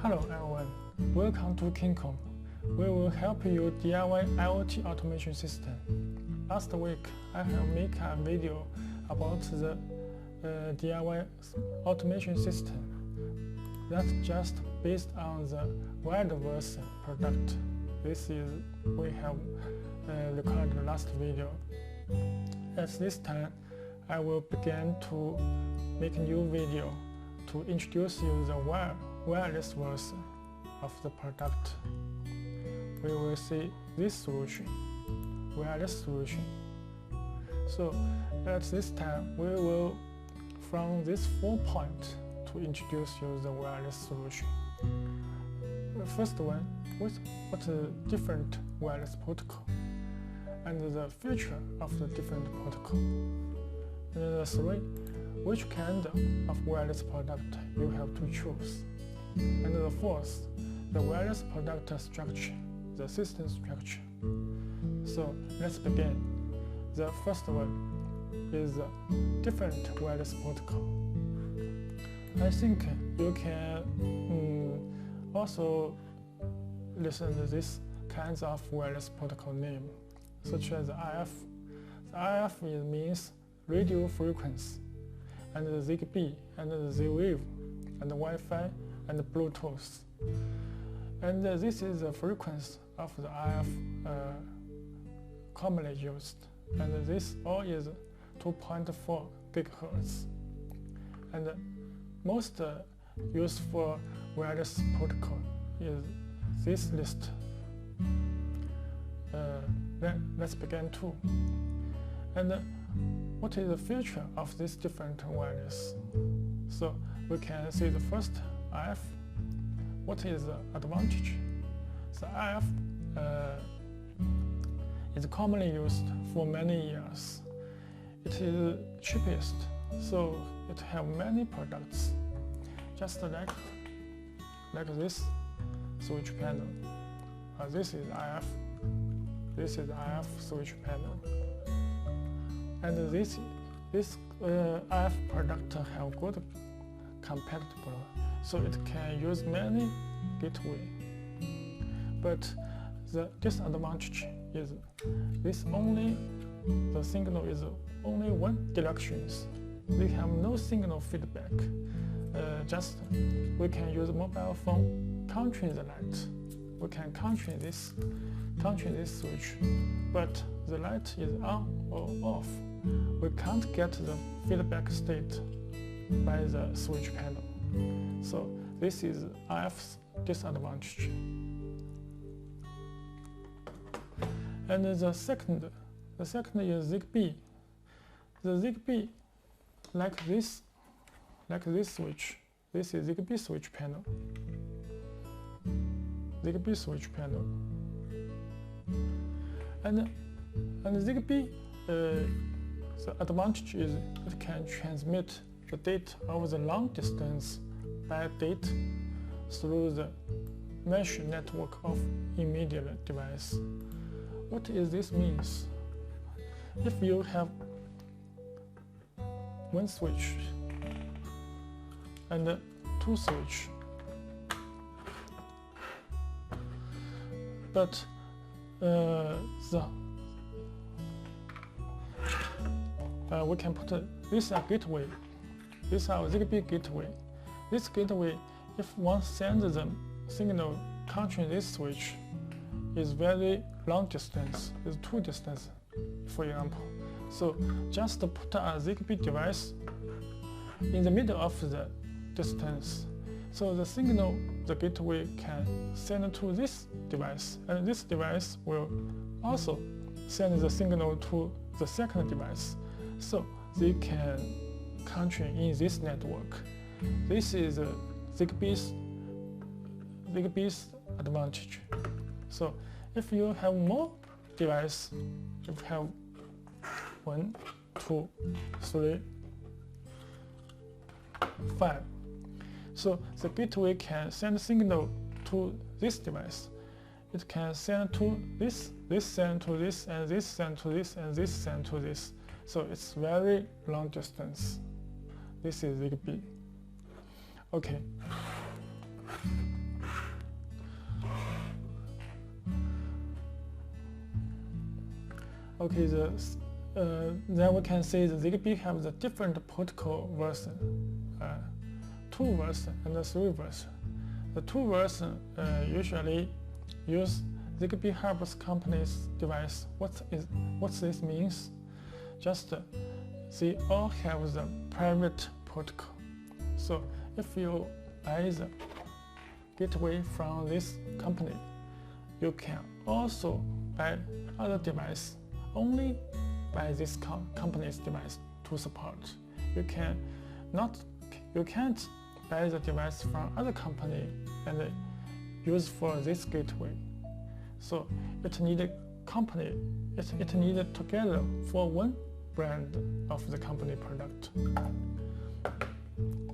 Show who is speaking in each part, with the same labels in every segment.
Speaker 1: Hello everyone, welcome to KinCony. We will help you DIY IoT automation system. Last week, I have made a video about the DIY automation system that's just based on the wired version product. This is we have recorded the last video. At this time, I will begin to make a new video to introduce you the wireless version of the product. We will see this solution, wireless solution. So at this time, we will from this 4 points to introduce you the wireless solution. The first one, what is different wireless protocol and the feature of the different protocol. And the 3, which kind of wireless product you have to choose. And the 4th, the wireless product structure, the system structure. So let's begin. The first one is different wireless protocol. I think you can also listen to this kinds of wireless protocol name, such as IF. The IF means radio frequency, and the ZigBee, and the Z-Wave, and the Wi-Fi, and the Bluetooth. And this is the frequency of the IF commonly used. And this all is 2.4 gigahertz. And most used for wireless protocol is this list. Let's begin too. And what is the feature of this different wireless? So we can see the first IF. What is the advantage? The IF is commonly used for many years. It is cheapest, so it has many products, just like this switch panel. This is IF. This is IF switch panel. And this IF product have good compatibility, so it can use many gateway. But the disadvantage is the signal is only one direction. We have no signal feedback. Just we can use mobile phone counting the light. We can counting this switch, but the light is on or off. We can't get the feedback state by the switch panel. So this is IF's disadvantage. And the second is ZigBee. The ZigBee, like this switch. This is ZigBee switch panel. ZigBee switch panel. And ZigBee, the advantage is it can transmit the data over the long distance by data through the mesh network of immediate device. What is this means? If you have one switch and 2 switch, but we can put this a gateway. This is our ZigBee gateway. This gateway, if one sends the signal counting this switch, is very long distance, is 2 distance, for example. So just put a ZigBee device in the middle of the distance. So the signal, the gateway can send to this device, and this device will also send the signal to the second device. So they can count in this network. This is ZigBee's advantage. So if you have more devices, if you have 1, 2, 3, 5. So the gateway can send signal to this device. It can send to this send to this, and this send to this, and this send to this. So it's very long distance. This is ZigBee. Okay. Okay, then we can say the ZigBee have the different protocol version, 2 version and 3 version. The 2 version usually use ZigBee helps companies device. What this means? Just they all have the private protocol. So if you buy the gateway from this company, you can also buy other device only by this company's device to support. You can't buy the device from other company and use for this gateway. So it needed together for one brand of the company product.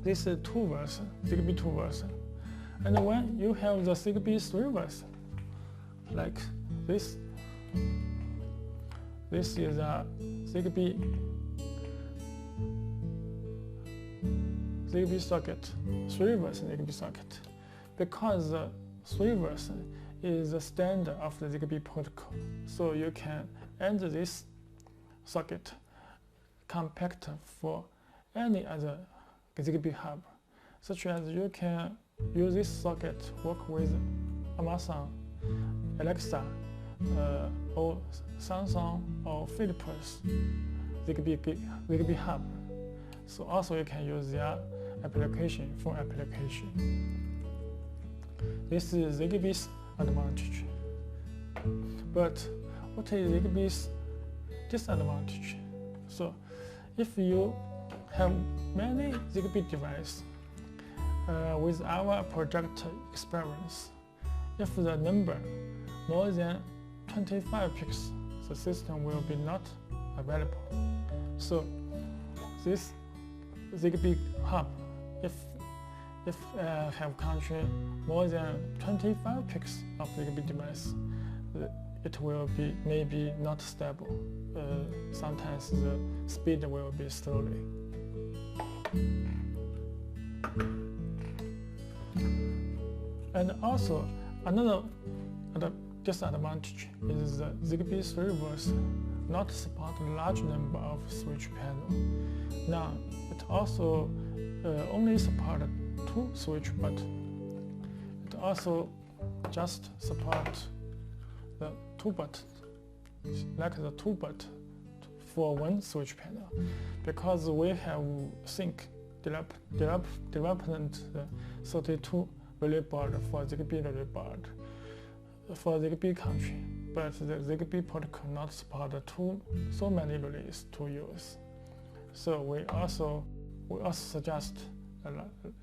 Speaker 1: This is 2 version, ZigBee 2 version. And when you have the ZigBee 3 version, like this is a ZigBee socket, 3 version ZigBee socket, because the 3 version is the standard of the ZigBee protocol. So you can add this socket compact for any other ZigBee hub, such as you can use this socket work with Amazon, Alexa, or Samsung or Philips ZigBee hub. So also you can use their application for application. This is ZigBee's advantage. But what is ZigBee's disadvantage? So if you have many ZigBee devices, with our project experience, if the number more than 25 pixels, the system will be not available. So this ZigBee hub, if have country more than 25 pixels of ZigBee device, it will be maybe not stable. Sometimes the speed will be slowly. And also another disadvantage is the ZigBee 3 version not support a large number of switch panels. Now it also only support 2 switch, but it also just support the 2 buttons, like the 2 buttons for one switch panel, because we have development 32 relay board for ZigBee relay board for ZigBee country, but the ZigBee protocol not support so many relays to use. So we also suggest,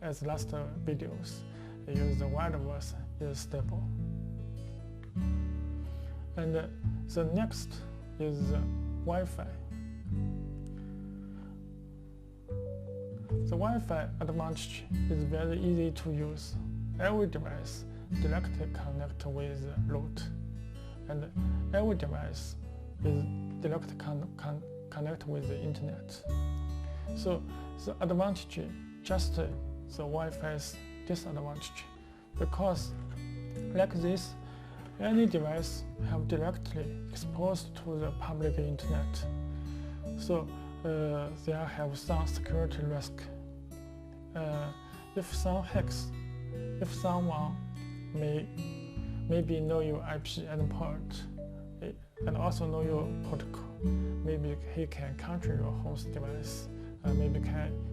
Speaker 1: as last videos, use the wide version is stable. And the next is Wi-Fi. The Wi-Fi advantage is very easy to use. Every device directly connect with the root, and every device is directly connect with the internet. So the advantage just the Wi-Fi's disadvantage, because like this, any device have directly exposed to the public internet. So they have some security risk. If someone maybe know your IP endpoint and also know your protocol, maybe he can control your host device. Maybe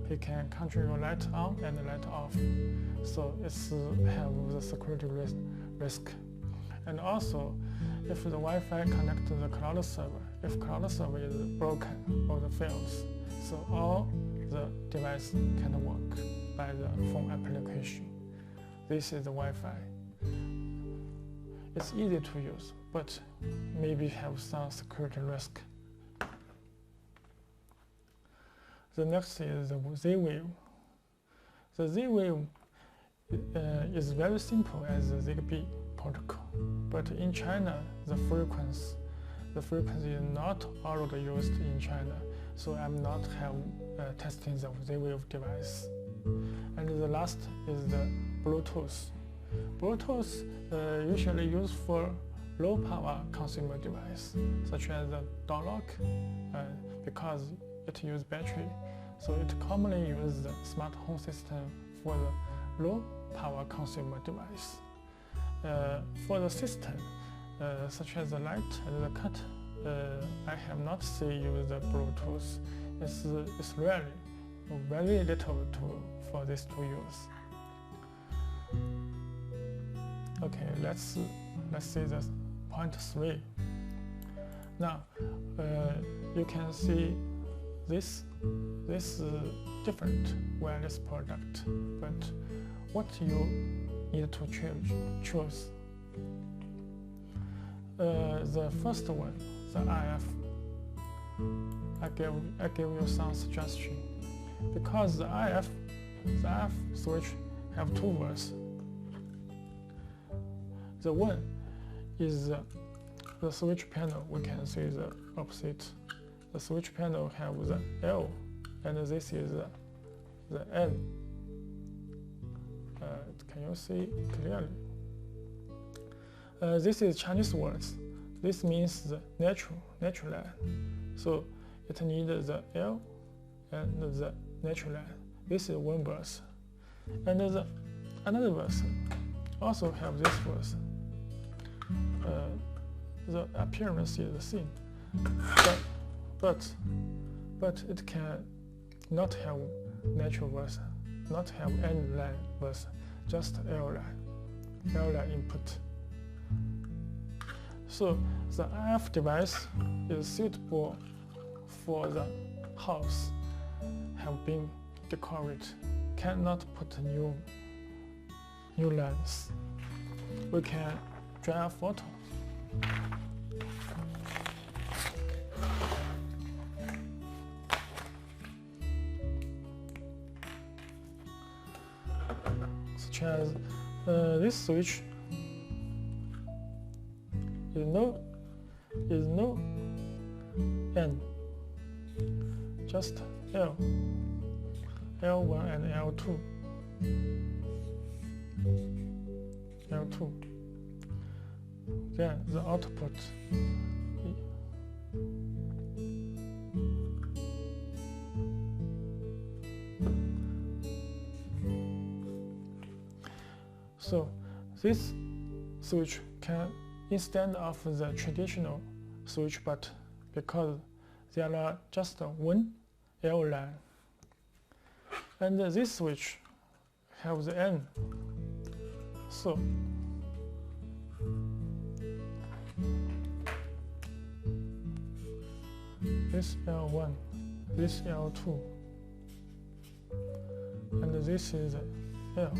Speaker 1: he can control your light on and light off. So it's have the security risk. And also, if the Wi-Fi connects to the cloud server, if cloud server is broken or the fails, so all the device can work by the phone application. This is the Wi-Fi. It's easy to use, but maybe have some security risk. The next is the Z-Wave. The Z-Wave is very simple as the ZigBee protocol, but in China, the frequency is not already used in China, so I'm not testing the Z-Wave device. And the last is the Bluetooth. Bluetooth usually used for low power consumer device, such as the door lock, because it uses battery. So it commonly uses the smart home system for the low power consumer device. For the system, such as the light and the cut, I have not seen use the Bluetooth. It's rarely, very little for this to use. Okay, let's see the point 3. Now you can see this different wireless product, but what you need to choose. The first one, the IF. I give you some suggestion, because the IF switch have 2 versions. The one is the switch panel. We can see the opposite. The switch panel have the L, and this is the N. Can you see clearly? This is Chinese words. This means the natural line. So it needs the L and the natural line. This is one verse. And another verse also have this verse. The appearance is the same, but it can not have natural verse, not have N line verse, just L line input. So the IF device is suitable for the house have been decorated, cannot put new lines. We can draw a photo. Such as this switch is no N, just L, L1 and L2. Then the output. So this switch can, instead of the traditional switch, but because there are just one L line, and this switch has the N. So this L1, this L2, and this is L.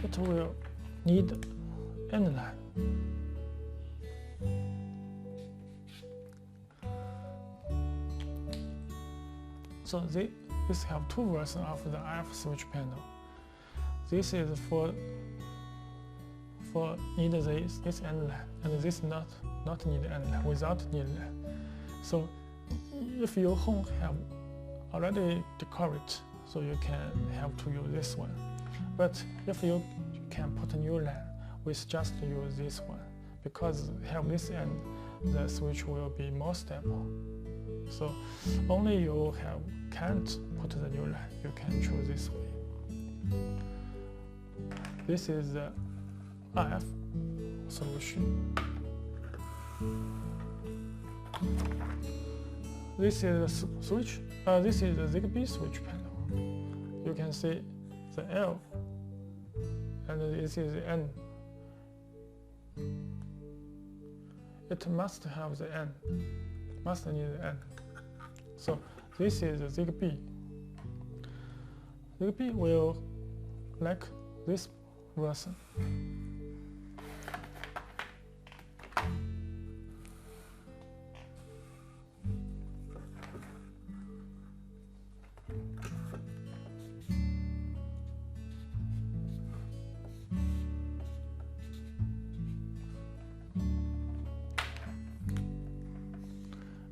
Speaker 1: It will need N line. So this have 2 versions of the IF switch panel. This is for need this N line, and this not need N line, without need line. So if your home have already decorated, so you can have to use this one. But if you can put a new line, we just use this one, because have this end, the switch will be more stable. So only you can't put the new line, you can choose this way. This is the IF solution. This is the switch. This is the ZigBee switch panel. You can see the L, and this is the N. It must have the N, must need the N. So this is the ZigBee. ZigBee will like this version.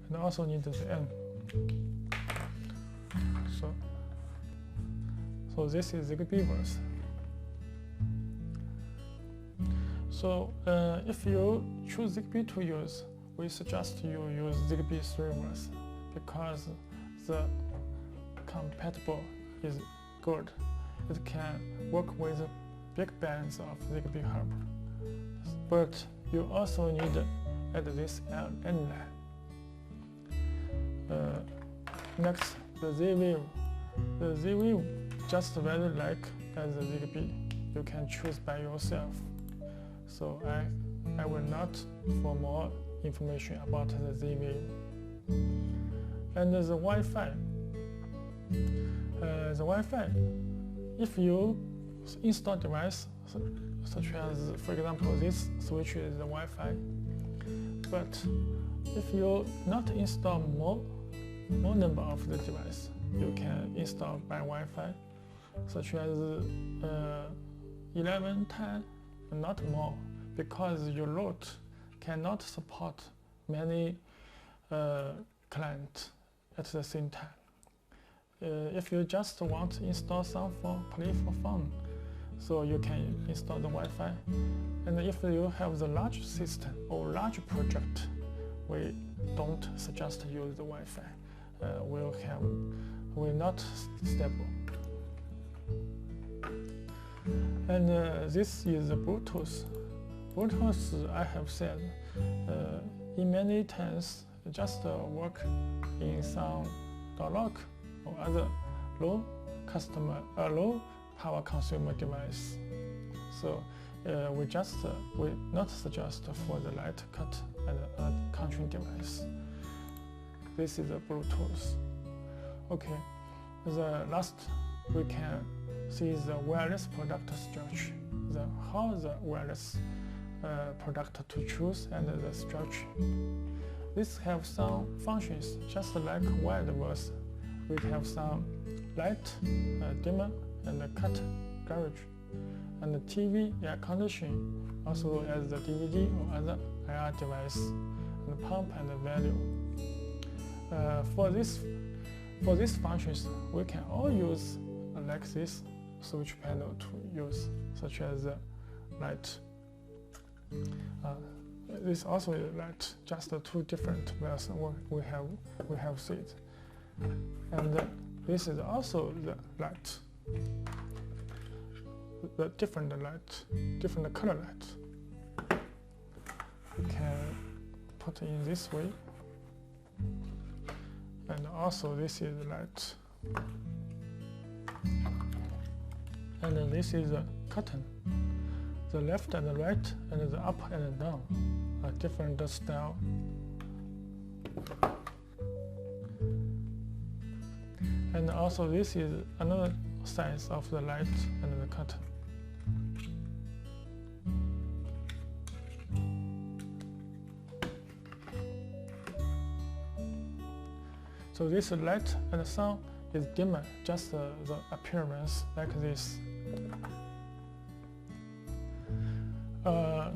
Speaker 1: And also need the N. So this is ZigBee version. So if you choose ZigBee to use, we suggest you use ZigBee 3 version because the compatible is good. It can work with big bands of ZigBee hub, but you also need to add this end line. Next, the Z-Wave. The Z-Wave just very like as the ZigBee. You can choose by yourself. So I will not for more information about the Z-Wave. And the Wi-Fi. The Wi-Fi, if you install device such as, for example, this switch is the Wi-Fi, but if you not install more number of the device, you can install by Wi-Fi, such as 11, 10, not more, because your route cannot support many clients at the same time. If you just want to install some for play for fun, so you can install the Wi-Fi. And if you have the large system or large project, we don't suggest use the Wi-Fi. Will not stable. And this is the Bluetooth. Bluetooth, I have said, in many times just work in some dialogue or other low power consumer device. So we not suggest for the light cut and control device. This is the Bluetooth. Okay, the last we can see the wireless product structure. How the wireless product to choose and the structure. This have some functions just like wired verse. We have some light, dimmer, and cut garage, and the TV, air conditioning, also as the DVD or other IR device, and pump and value. For these functions, we can all use like this switch panel to use, such as light. This also is light, just two different versions we have seen. And this is also the light, the different color light. We can put in this way, and also this is light, and this is the curtain. The left and the right, and the up and the down are different style. And also this is another size of the light and the curtain. So this light and sound is dimmer, just the appearance like this.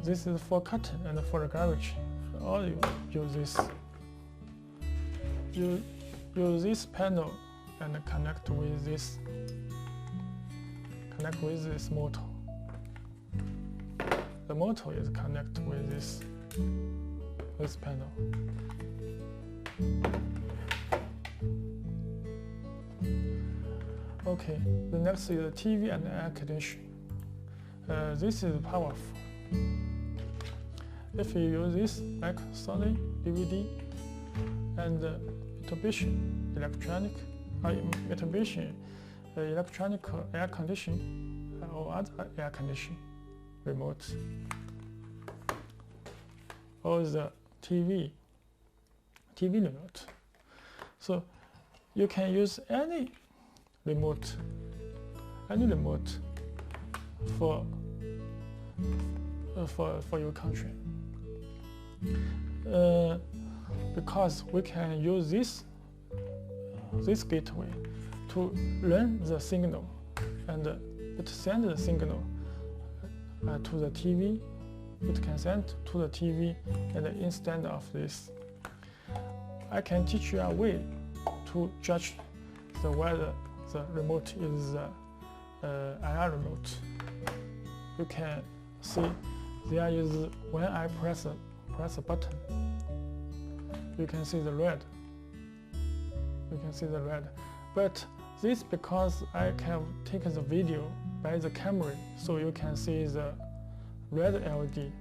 Speaker 1: This is for curtain and for the garage. All you use this. You use this panel and connect with this motor. The motor is connected with this panel. Okay, the next is the TV and air conditioning. This is powerful. If you use this like Sony DVD and Mitsubishi electronic air conditioning or other air conditioning remote, or the TV remote. So you can use any remote for your country, because we can use this gateway to learn the signal, and it sends the signal to the TV. It can send to the TV, and instead of this, I can teach you a way to judge whether the remote is IR remote. You can see there is, when I press a button, you can see the red. But this because I can take the video by the camera, so you can see the red LED.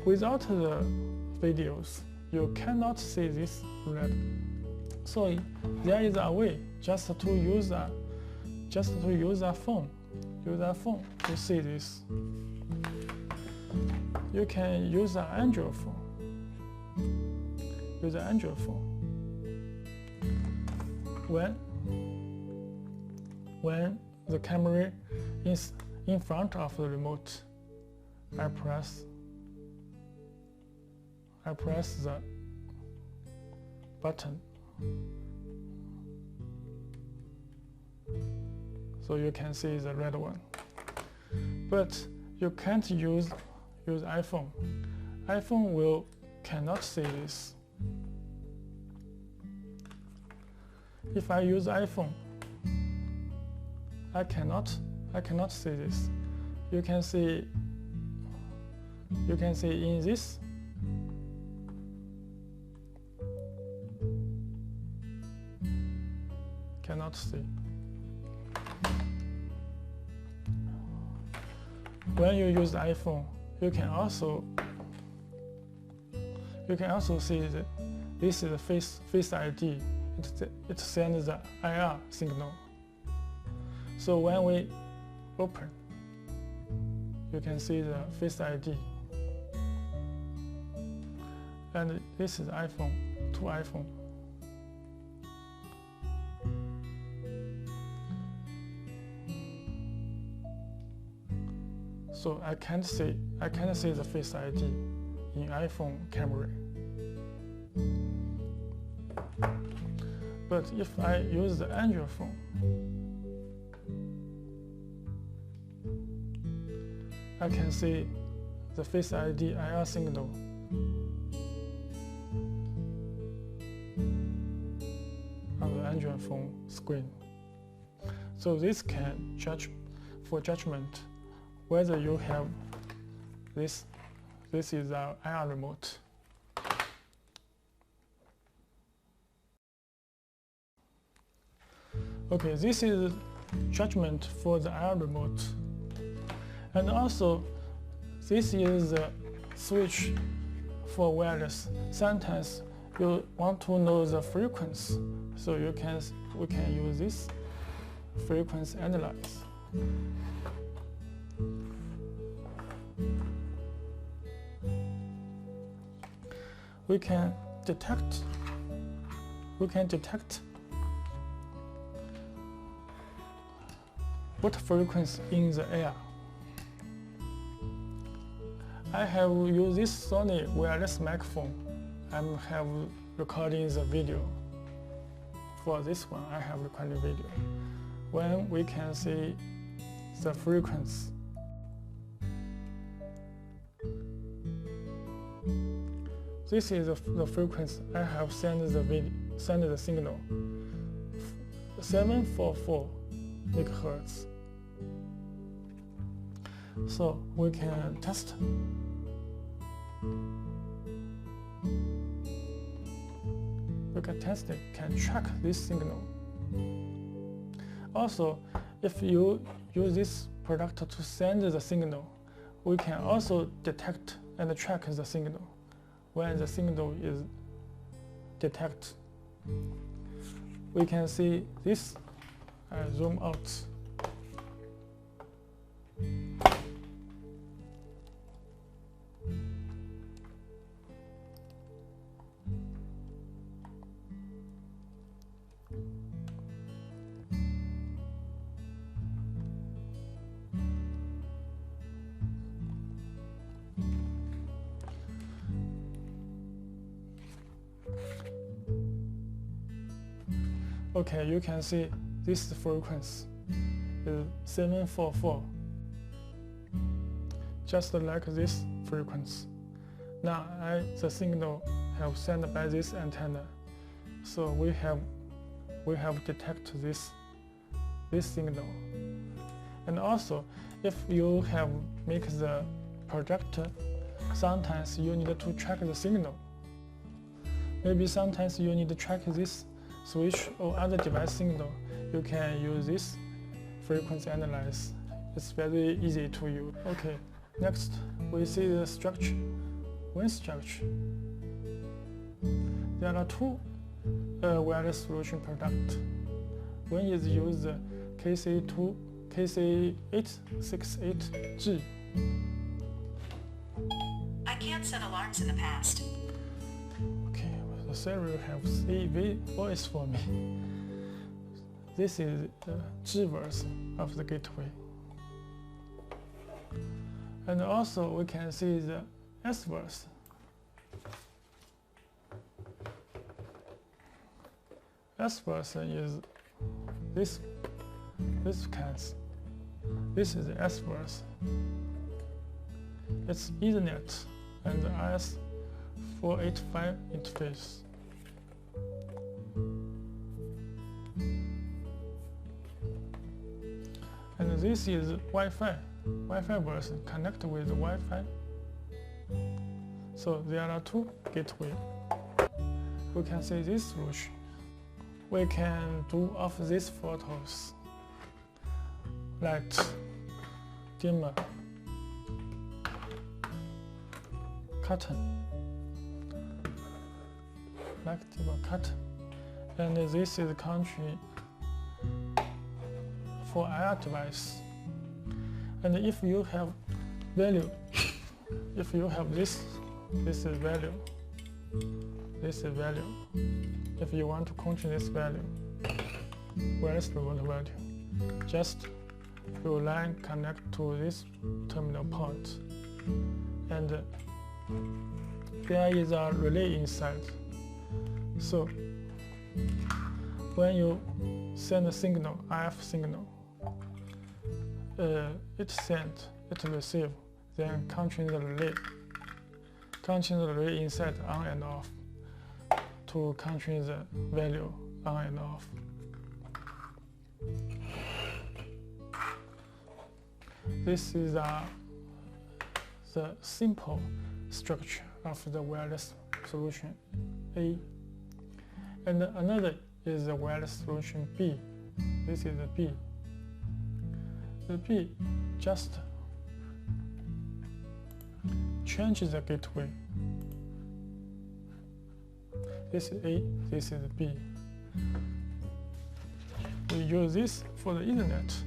Speaker 1: Without the videos, you cannot see this red. So there is a way just to use a phone to see this. You can use an Android phone. When the camera is in front of the remote, I press the button, so you can see the red one. But you can't use iPhone. iPhone cannot see this. If I use iPhone, I cannot see this. You can see in this. Cannot see. When you use iPhone, you can also see that this is the face ID. It sends the IR signal. So when we open, you can see the face ID. And this is iPhone to iPhone. So I can't see the face ID in iPhone camera. But if I use the Android phone, I can see the Face ID IR signal on the Android phone screen. So this can judge for judgment whether you have this is our IR remote. Okay, this is judgment for the IR remote. And also, this is the switch for wireless. Sometimes you want to know the frequency, so we can use this frequency analyze. We can detect what frequency in the air. I have used this Sony wireless microphone. I have recording the video. For this one, I have recorded video. When we can see the frequency, this is the frequency I have sent the signal. 744 megahertz. So we can test. We can test it, can track this signal. Also, if you use this product to send the signal, we can also detect and track the signal. When the signal is detected, we can see this. Zoom out. Okay, you can see this frequency is 744, just like this frequency. Now the signal have sent by this antenna, so we have detected this signal. And also, if you have make the projector, sometimes you need to track the signal. Maybe sometimes you need to track this switch or other device signal. You can use this frequency analysis. It's very easy to use. Okay, next we see the structure. One structure. There are two wireless solution products. One is use the KC868G.
Speaker 2: I can't set alarms in the past.
Speaker 1: Okay, well, the Siri has a voice for me. This is the G version of the gateway. And also we can see the S version. S version is this case. This is the S version. It's Ethernet and the RS485 interface. And this is Wi-Fi version, connect with the Wi-Fi. So there are two gateways. We can see this solution. We can do off these photos. Light, dimmer, curtain, light, dimmer, curtain. And this is country for IR device. And if you have value, if you have this is value, this is value. If you want to control this value, wireless remote value, just your line connect to this terminal port, and there is a relay inside. So when you send a signal, RF signal, it send, it receive, then control the relay. Control the relay inside on and off to control the value on and off. This is the simple structure of the wireless solution A. And another is the wireless solution B. This is the B. The B just changes the gateway. This is A, this is B. We use this for the Ethernet.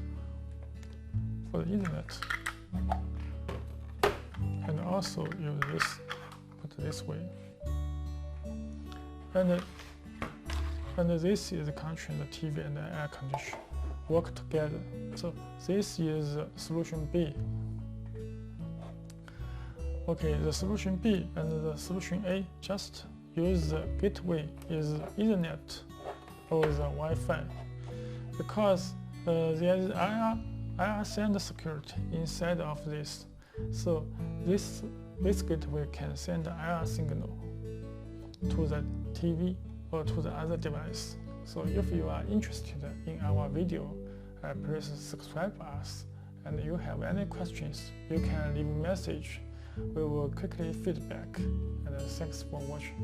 Speaker 1: And also use this, put this way. And this is control the TV and the air conditioner work together. So this is solution B. Okay, the solution B and the solution A just use the gateway is Ethernet or the Wi-Fi, because there is IR send security inside of this. So this gateway can send IR signal to the TV or to the other device. So if you are interested in our video, please subscribe us. And if you have any questions, you can leave a message. We will quickly feedback. And thanks for watching.